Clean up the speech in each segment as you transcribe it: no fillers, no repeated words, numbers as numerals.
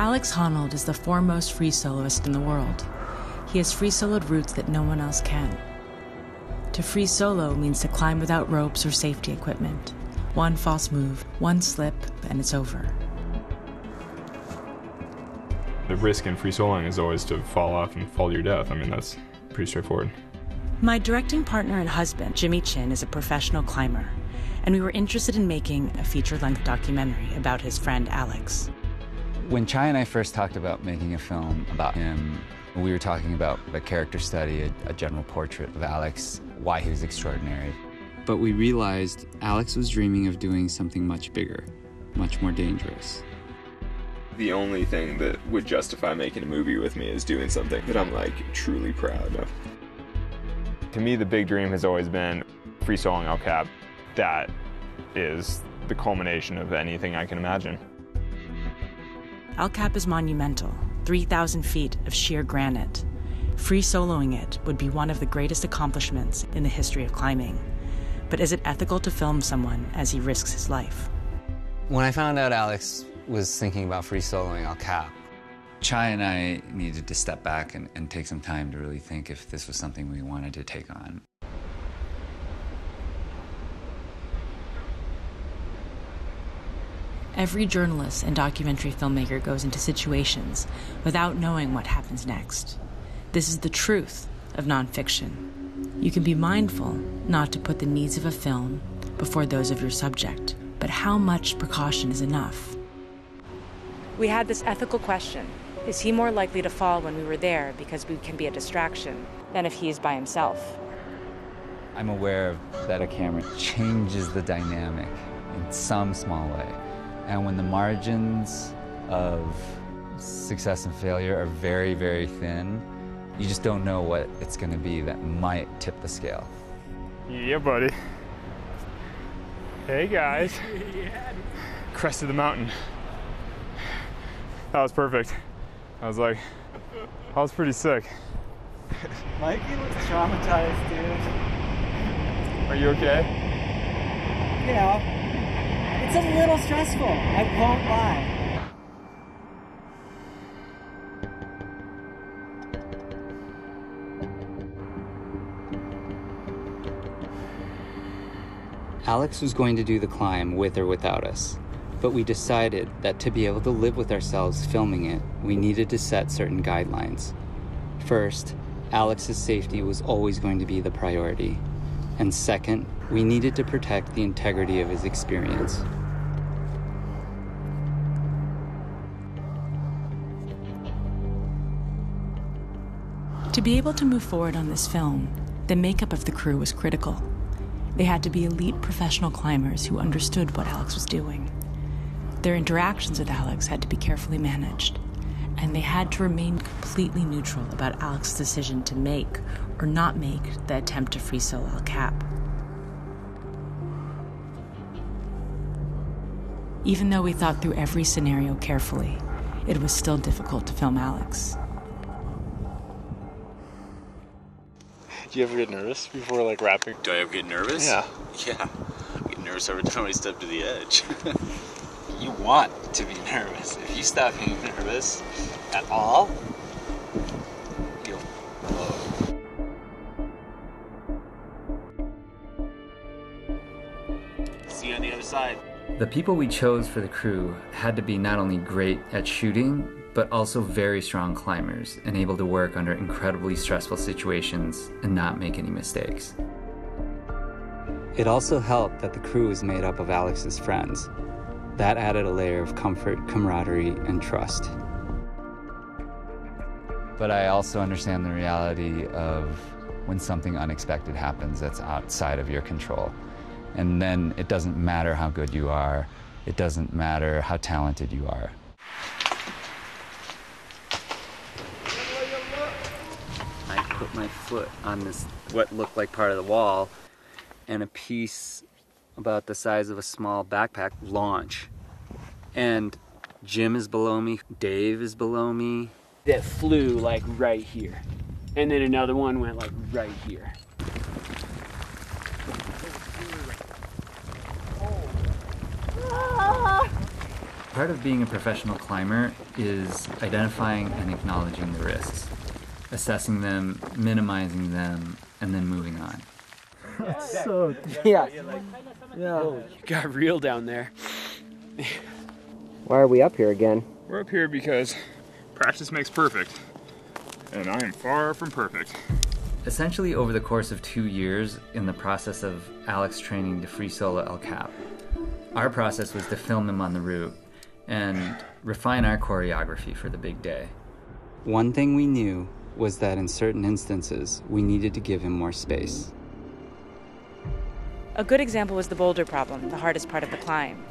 Alex Honnold is the foremost free soloist in the world. He has free soloed routes that no one else can. To free solo means to climb without ropes or safety equipment. One false move, one slip, and it's over. The risk in free soloing is always to fall off and fall to your death. I mean, that's pretty straightforward. My directing partner and husband, Jimmy Chin, is a professional climber, and we were interested in making a feature-length documentary about his friend Alex. When Chai and I first talked about making a film about him, we were talking about a character study, a general portrait of Alex, why he was extraordinary. But we realized Alex was dreaming of doing something much bigger, much more dangerous. The only thing that would justify making a movie with me is doing something that I'm, like, truly proud of. To me, the big dream has always been free soloing El Cap. That is the culmination of anything I can imagine. El Cap is monumental, 3,000 feet of sheer granite. Free soloing it would be one of the greatest accomplishments in the history of climbing. But is it ethical to film someone as he risks his life? When I found out Alex was thinking about free soloing El Cap, Chai and I needed to step back and take some time to really think if this was something we wanted to take on. Every journalist and documentary filmmaker goes into situations without knowing what happens next. This is the truth of nonfiction. You can be mindful not to put the needs of a film before those of your subject, but how much precaution is enough? We had this ethical question. Is he more likely to fall when we were there because we can be a distraction than if he is by himself? I'm aware that a camera changes the dynamic in some small way. And when the margins of success and failure are very, very thin, you just don't know what it's going to be that might tip the scale. Yeah, buddy. Hey, guys. Crest of the mountain. That was perfect. I was pretty sick. Mikey looks traumatized, dude. Are you okay? You know, it's a little stressful, I won't lie. Alex was going to do the climb with or without us, but we decided that to be able to live with ourselves filming it, we needed to set certain guidelines. First, Alex's safety was always going to be the priority. And second, we needed to protect the integrity of his experience. To be able to move forward on this film, the makeup of the crew was critical. They had to be elite professional climbers who understood what Alex was doing. Their interactions with Alex had to be carefully managed, and they had to remain completely neutral about Alex's decision to make or not make the attempt to free solo El Cap. Even though we thought through every scenario carefully, it was still difficult to film Alex. Do you ever get nervous before, like, rapping? Do I ever get nervous? Yeah. Yeah. I get nervous every time I step to the edge. You want to be nervous. If you stop being nervous at all, you'll blow. See you on the other side. The people we chose for the crew had to be not only great at shooting, but also very strong climbers and able to work under incredibly stressful situations and not make any mistakes. It also helped that the crew was made up of Alex's friends. That added a layer of comfort, camaraderie, and trust. But I also understand the reality of when something unexpected happens that's outside of your control. And then it doesn't matter how good you are. It doesn't matter how talented you are. I put my foot on this, what looked like part of the wall, and a piece about the size of a small backpack launch. And Jim is below me, Dave is below me. That flew like right here. And then another one went like right here. Part of being a professional climber is identifying and acknowledging the risks, assessing them, minimizing them, and then moving on. So, yeah. Oh, you got real down there. Why are we up here again? We're up here because practice makes perfect, and I am far from perfect. Essentially, over the course of 2 years, in the process of Alex training to free solo El Cap, our process was to film him on the route and refine our choreography for the big day. One thing we knew was that in certain instances, we needed to give him more space. A good example was the boulder problem, the hardest part of the climb.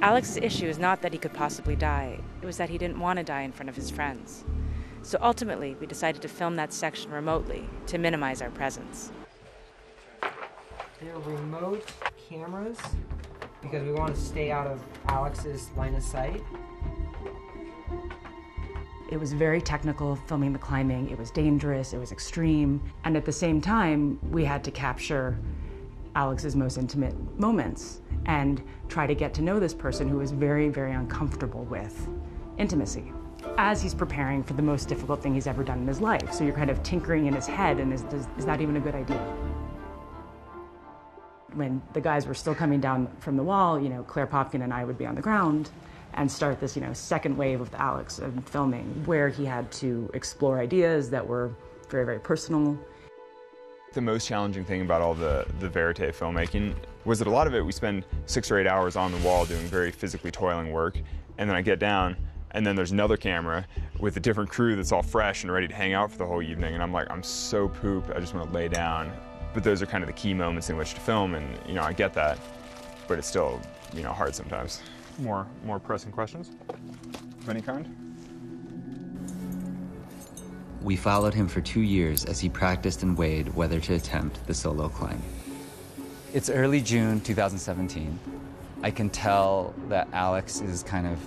Alex's issue is not that he could possibly die, it was that he didn't want to die in front of his friends. So ultimately, we decided to film that section remotely to minimize our presence. They're remote cameras because we want to stay out of Alex's line of sight. It was very technical filming the climbing. It was dangerous, it was extreme, and at the same time, we had to capture Alex's most intimate moments and try to get to know this person who was very, very uncomfortable with intimacy as he's preparing for the most difficult thing he's ever done in his life. So you're kind of tinkering in his head, and is that even a good idea? When the guys were still coming down from the wall, Claire Popkin and I would be on the ground and start this, second wave of Alex filming, where he had to explore ideas that were very, very personal. The most challenging thing about all the verite filmmaking was that a lot of it we spend 6 or 8 hours on the wall doing very physically toiling work, and then I get down, and then there's another camera with a different crew that's all fresh and ready to hang out for the whole evening, and I'm like, I'm so pooped, I just want to lay down. But those are kind of the key moments in which to film, and I get that, but it's still hard sometimes. More pressing questions of any kind? We followed him for 2 years as he practiced and weighed whether to attempt the solo climb. It's early June 2017. I can tell that Alex is kind of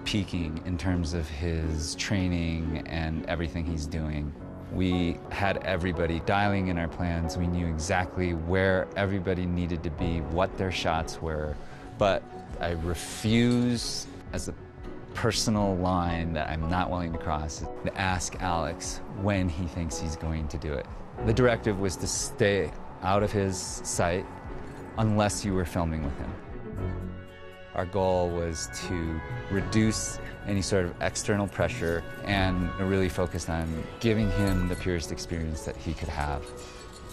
peaking in terms of his training and everything he's doing. We had everybody dialing in our plans. We knew exactly where everybody needed to be, what their shots were, but I refuse, as a personal line that I'm not willing to cross, to ask Alex when he thinks he's going to do it. The directive was to stay out of his sight unless you were filming with him. Our goal was to reduce any sort of external pressure and really focus on giving him the purest experience that he could have.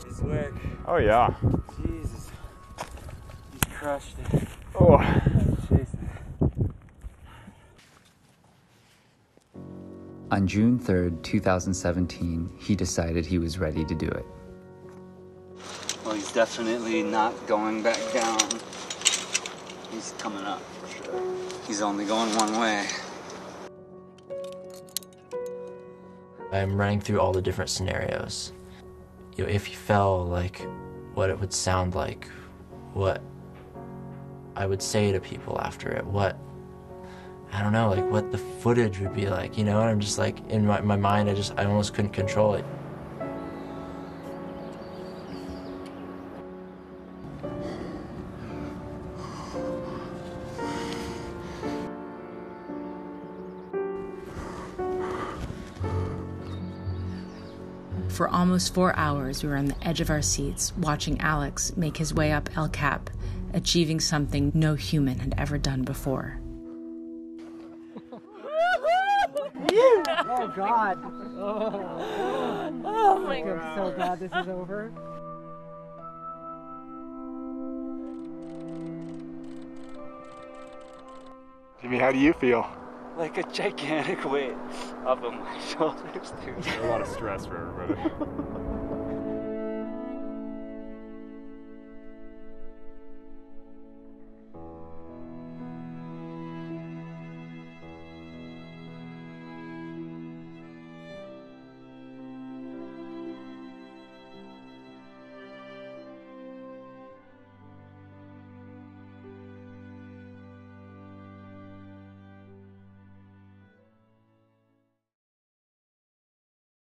His work. Oh yeah. Jesus. He's crushed it. Oh. Jason. On June 3rd, 2017, he decided he was ready to do it. Well, he's definitely not going back down. He's coming up for sure. He's only going one way. I'm running through all the different scenarios. If he fell, like, what it would sound like, what I would say to people after it, what the footage would be like, and I'm just like, in my mind, I almost couldn't control it. For almost 4 hours, we were on the edge of our seats, watching Alex make his way up El Cap, achieving something no human had ever done before. Oh, God. Oh my God. I'm so glad this is over. Jimmy, how do you feel? Like a gigantic weight up on my shoulders, dude. A lot of stress for everybody.